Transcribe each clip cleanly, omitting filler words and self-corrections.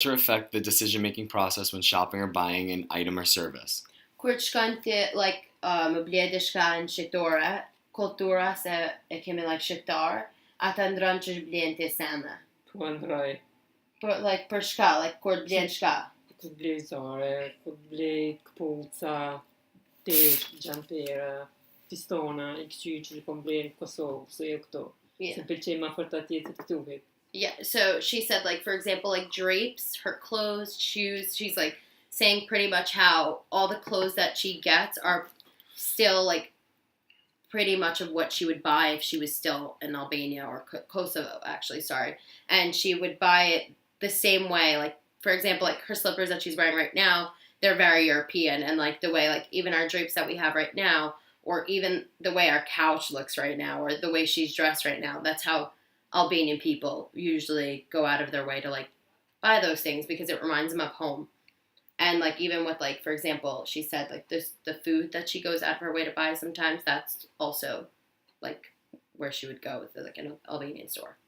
To affect the decision-making process when shopping or buying an item or service? Kur shkon ti like më ble diçka në shqiptare, kultura se e kemi like shqiptar, ata ndron që blen ti sene. Po ndroj. Për shka, like kur blen shka. Kur blej zare, kur blej këpuca, tesh, gjampera, fistona, I këqyr që kom blej në Kosovë, se jo këto. Se pëlqej ma fort atje të këtuhet. Yeah, so she said, like, for example, like drapes, her clothes, shoes, she's like saying pretty much how all the clothes that she gets are still like pretty much of what she would buy if she was still in Albania or Kosovo, actually, sorry. And she would buy it the same way, like, for example, like her slippers that she's wearing right now, they're very European, and like the way, like, even our drapes that we have right now, or even the way our couch looks right now, or the way she's dressed right now, that's how Albanian people usually go out of their way to like buy those things because it reminds them of home. And like even with like, for example, she said like the food that she goes out of her way to buy sometimes, that's also like where she would go with like an Albanian store.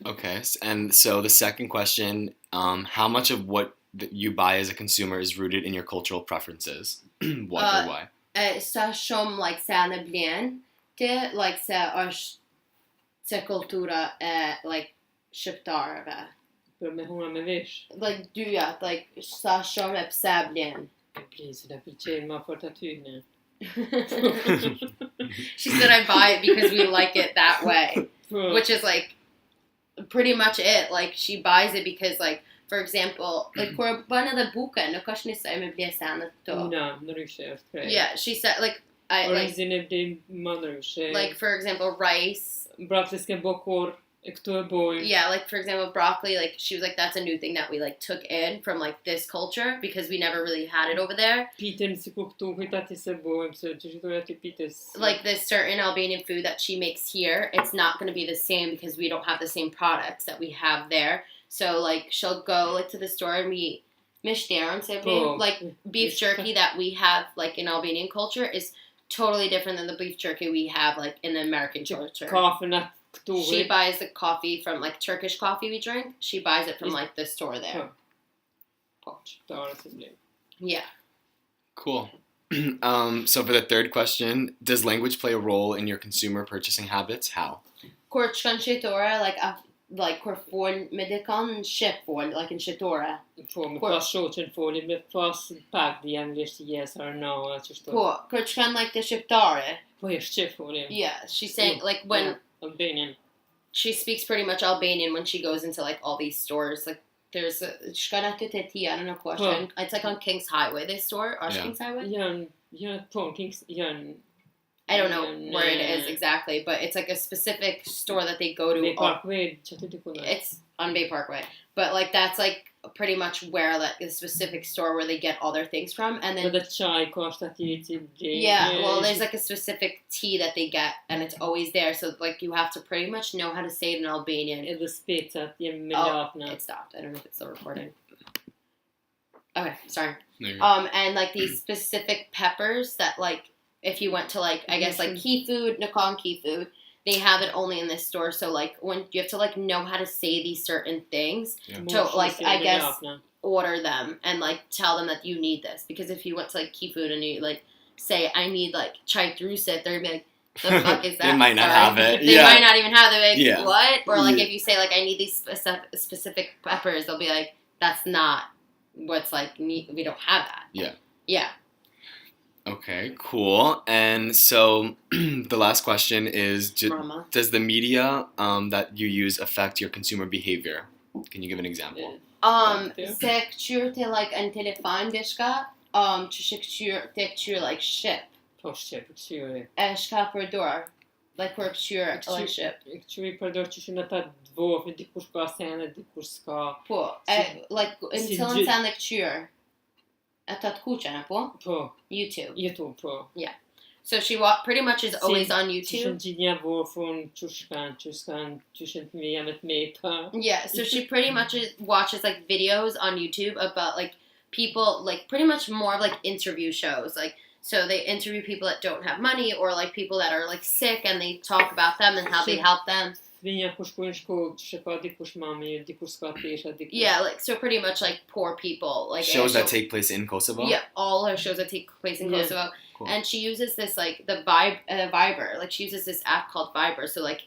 Okay, and so the second question, how much of what you buy as a consumer is rooted in your cultural preferences? What or why? Sa shumë like se anë blen ti, like se është se kultura e like shqiptarëve. Për me huna me vesh. Like dyja, like sa shumë e pse blen. E plesë, da pëlqej ma fort aty ne. She said I buy it because we like it that way, which is like pretty much it. Like she buys it because like, for example, like kur bën edhe buke, nuk është nisë me ble sene këto. Na, ndryshe është krejt. Yeah, she said like Orizin e blej më ndryshe. Like for example, rice. Broccoli s'ke bo kur, e këtu e bojnë. Yeah, like for example, broccoli, like she was like, that's a new thing that we like took in from like this culture because we never really had it over there. Pitën si ku këtu ati se bojmë, se që shitoj ati pitës. Like this certain Albanian food that she makes here, it's not going to be the same because we don't have the same products that we have there. So like she'll go like to the store and we mishtaron, like beef jerky that we have like in Albanian culture is totally different than the beef jerky we have like in the American culture. She buys the coffee from like Turkish coffee we drink. She buys it from like the store there. Yeah. Cool. So for the third question, does language play a role in your consumer purchasing habits? How? Kur shkon shqiptore, like kur fol me dikon shqip fol, like in shqiptore. Po, me pas shoqen foli, me pas pak di anglisht yes or no, qështu. Po, kur shkon like the shqiptare. Po, e shqip foli. Yeah, she's saying like when Albanian. She speaks pretty much Albanian when she goes into like all these stores. Like there's shkon aty te ti, I don't know question. It's like on King's Highway, this store. King's Highway? I don't know where it is exactly, but it's like a specific store that they go to. Bay Parkway. It's on Bay Parkway. But like that's like pretty much where like the specific store where they get all their things from, and then yeah, well there's like a specific tea that they get and it's always there, so like you have to pretty much know how to say it in Albanian. Oh, it stopped. I don't know if it's still recording. Okay, sorry. And like these specific peppers that like if you went to like I guess like Key Food, Nakhon Key Food, they have it only in this store, so like when you have to like know how to say these certain things to like I guess order them and like tell them that you need this, because if you went to like Key Food and you like say I need like chai drusit, they're gonna be like the fuck is that? They might not have it. They might not even have it. Like, what? Or like if you say like I need these specific peppers, they'll be like that's not what's like we don't have that. Yeah. Okay, cool. And so the last question is, does the media that you use affect your consumer behavior? Can you give an example? Se këqyrti like në telefon dishka, që këqyr like ship. Po shqip, këqyri. E shka përdor, like kur këqyr like ship. Këqyri përdor që shënë ata dvofë, dikush ka sene, dikush s'ka. Po, like në cilën sene këqyr. Ata të kuqen, po? Po. YouTube, po. Yeah. So she pretty much is always on YouTube. Yeah, so she pretty much watches like videos on YouTube about like people, like pretty much more of like interview shows. Like, so they interview people that don't have money or like people that are like sick and they talk about them and how they help them. Svinja ku shkojnë në shkollë, që ka dikush ma mirë, dikush s'ka tesha, dikush... Yeah, like, so pretty much, like, poor people. Like shows that take place in Kosovo? Yeah, all her shows that take place in Kosovo. Cool. And she uses this, like, the Viber. Like, she uses this app called Viber. So, like,